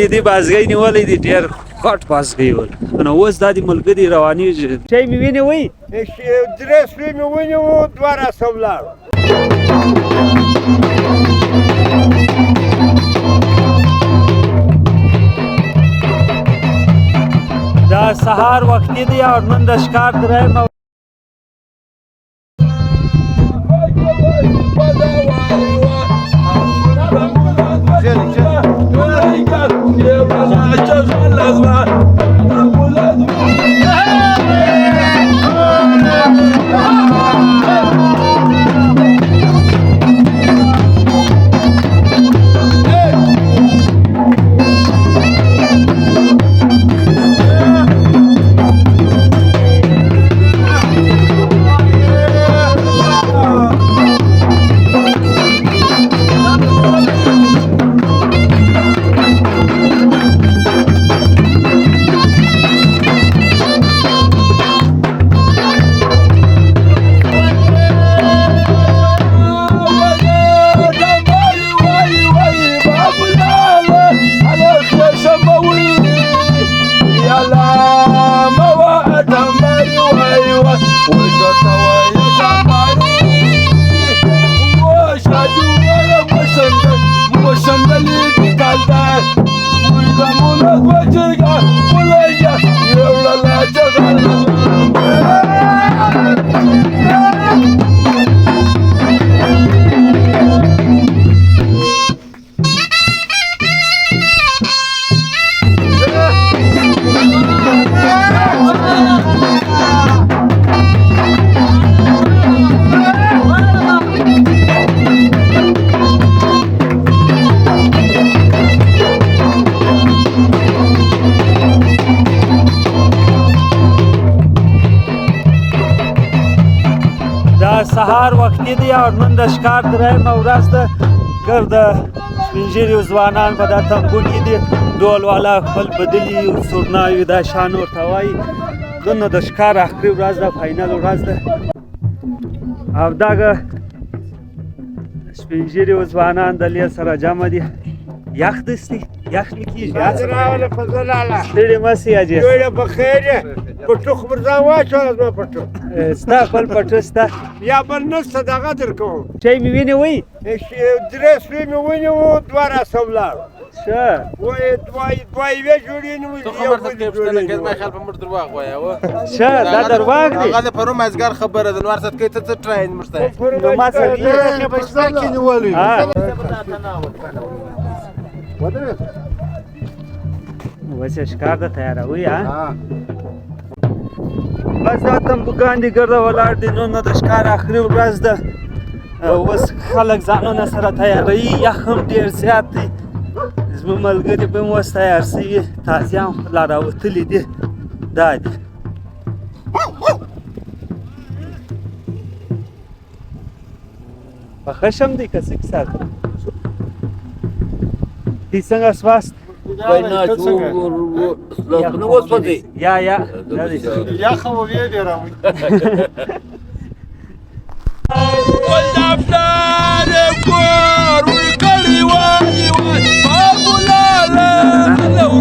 نیولې دي بازګۍ نیولې دي ډېر غټ بازګۍ ول نو اوس دا د ملګري روانېږي چای مې ونیوئ 3 سوی مې ونیوو 2 راسه ولاړو دا سهار وختي دی او نن د ښکار درېیم سهار وختي دی او نن د ښکار درېیمه ورځ ده ګرد سپین ږیري ځوانان په دا تنګون کې دي ډول والا خپل بدلي سورناوي دا شان ورته وایي نن د ښکار اخري ورځ ده فاینل ورځ ده او دغه سپین ږیري ځوانان د لې سره جمع دي یخ دستي یخ مې کېږي راوله فضل الله ستړي مه سي حاجي ډېره بخیر یې پټو خبر ځان واچوه زما پټو ستا خپل پټو ستا یا بل نشته دغه درکوم چای مې ونیوئ 3 سوی مې ونیوو 2 راسه ولاړو ښه دوه یوې جوړې نه وي ښه دا درواغ دی هغه د پرون مازدیګر خبره ده نو ورسد کوي ته څه ټراین مرسته نو ما سره کې بشتا کې نیولې وسه ښکار ته تیاروي ها بس دا تنبوګان دي ګرده ولاړ دي نن د ښکار اخري ورځ ده اوس خلک ځانونه سره تیاروي یخ هم ډېر زیات دی زموږ ملګري به هم اوس تیار شوي تازیان لا راوتلي دي دا دي پخه شم دی که څه کیسه ده دي څنګه سواست یا یا خو وی دی راوي ول دفتر کور وکړی وای بابو لاله لو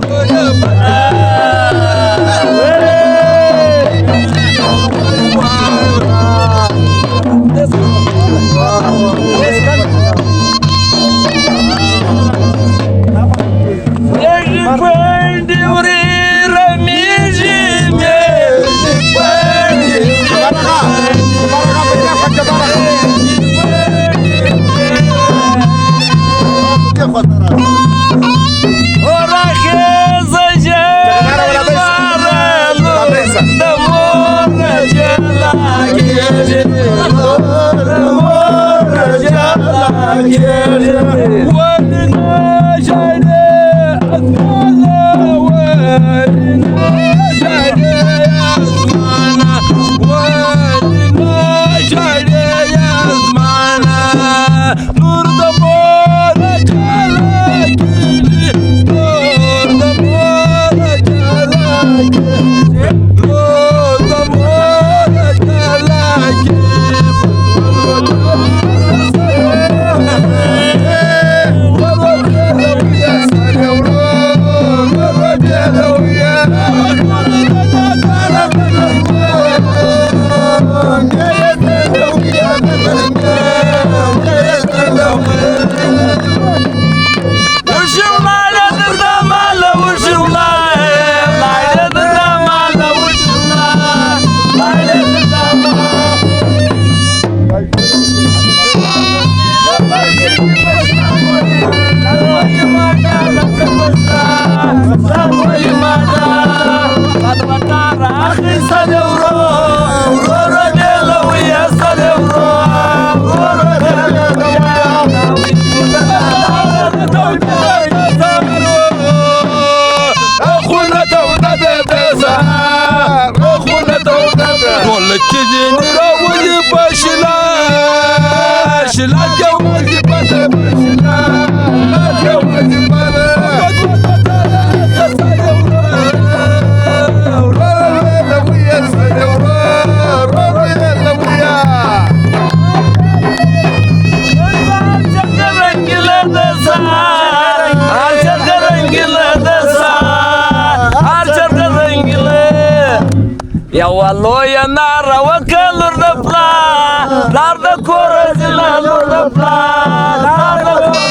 یوه لویه ناره وکړه لور د پلار پلار د کوره ځله لور د پلار پلار د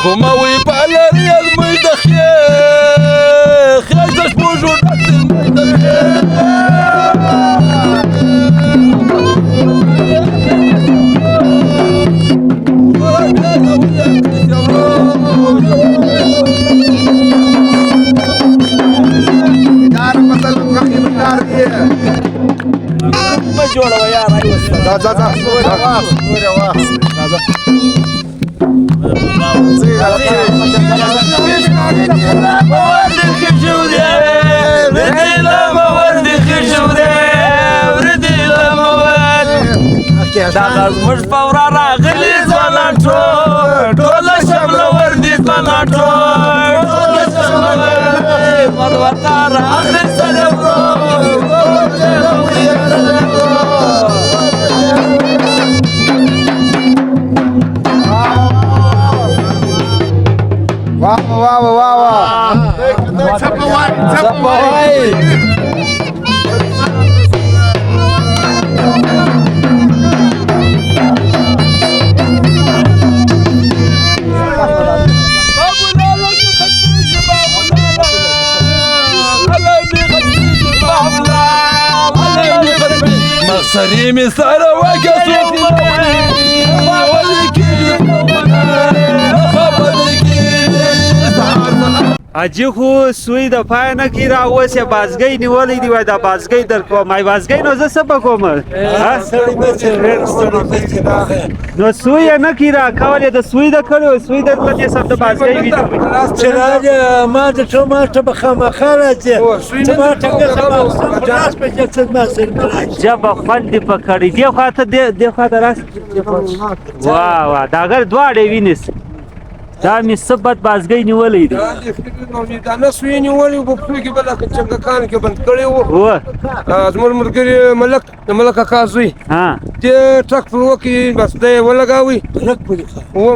خو ما وی بالری از مې د خیر خیر د شپږو جوړه یار دغه زموږ په ورا راغلي ځوانان ټوله شمله وردي ځوانان ټوله شمله وردي ورته راغلي سره مخسري مې سره اجي خو سوی د پای نه کی را اوس یې بازګۍ نیولې دی وای دا بازګۍ در کوم مای بازګۍ نو زه څه پکوم نو سوی نه کی را کولې د سوی د کړو سوی د لته سب د بازګۍ وی چې راځه ما د ټماټر بخمه خلاصه ټماټر خلاص په چې ما سره جب خوند پکړی دی خاطر دی خاطر راس واه واه دا ګر دواړې وینس دا مې سبت بازګۍ نیولې دي دا نه سوی نیولې په پلو کې بل څنګه کان کې بند کړی وو زموږ مرګري ملک کاکا زوی ها دې ټرک په وکی بس دې ولګاوي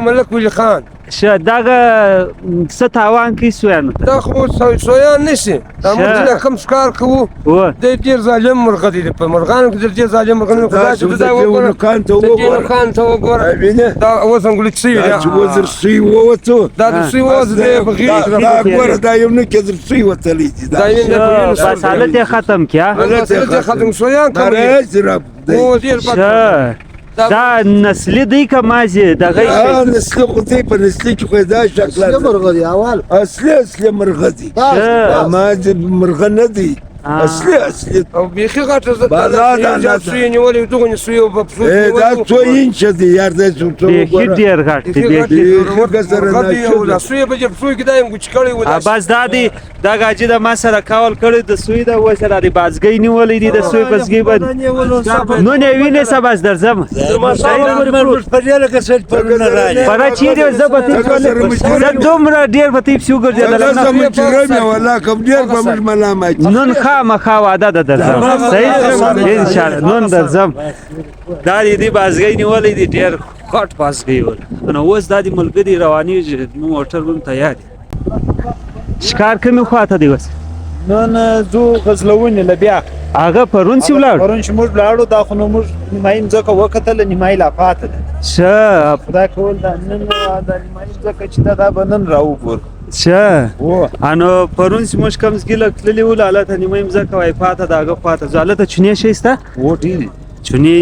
ملک ولی خان شه داګه څه تاوان کې سویان دا خو سویان نشي دا موږ کوم ښکار کوو د ډیر ظالم مرغه دي په مرغانو کې ډیر ظالم مرغه نه خدای چې دا وګوره کان ته وګوره دا اوس انګلیس شي چې وزر شي ووته دا د شي وز دې بغیر دا ګوره دا یو نه کې شي وتلی دي دا بس حالت ختم کیا ختم سویان کوي او ډیر دا نسلی دی که مازی دا غیش نسلی خودی پا نسلی که خود دا شکل اصلی مرغه دی اول اصلی مرغه دی مازی مرغه ندی اصلی او بیخی غاټه زده دا سوی نیولی دغه سوی په پسو دا 2 انچ دی یار دا څو بیخی ډیر غاټ دی دا سوی په پسو کې دا یم چې کړی و بس دا دی دا غاجی د ما سره کاول کړی د سوی دا و سره دی بازګۍ نیولې دي د سوی بازګۍ باندې نو نه وینې سباس درځم پره چیرې زه دومره ډیر په تیپ شو ګرځېدل نن خامخا واده ده درځم صحیح ان شاء الله نن درځم دا دې بازګۍ نیولې دي ډیر خاط بازګۍ ول نو اوس دا دې ملګری رواني نو موټر هم تیار شکار کومه خواته دی وس نن زو غزلونې له بیا هغه پرون سی ولاړ پرون چې موږ لاړو دا خو نو موږ نیمایي مځکه وکتله نیمایي لا پاته ده شه خدای کول دا نن دا نیمایي مځکه چې دا به نن راوګور شه او انو پرون سی موږ کم زګیله تللی ول حالت نیمه مزه کوي پاته داغه پاته ځاله ته چنی شي ستا و ډیری چنی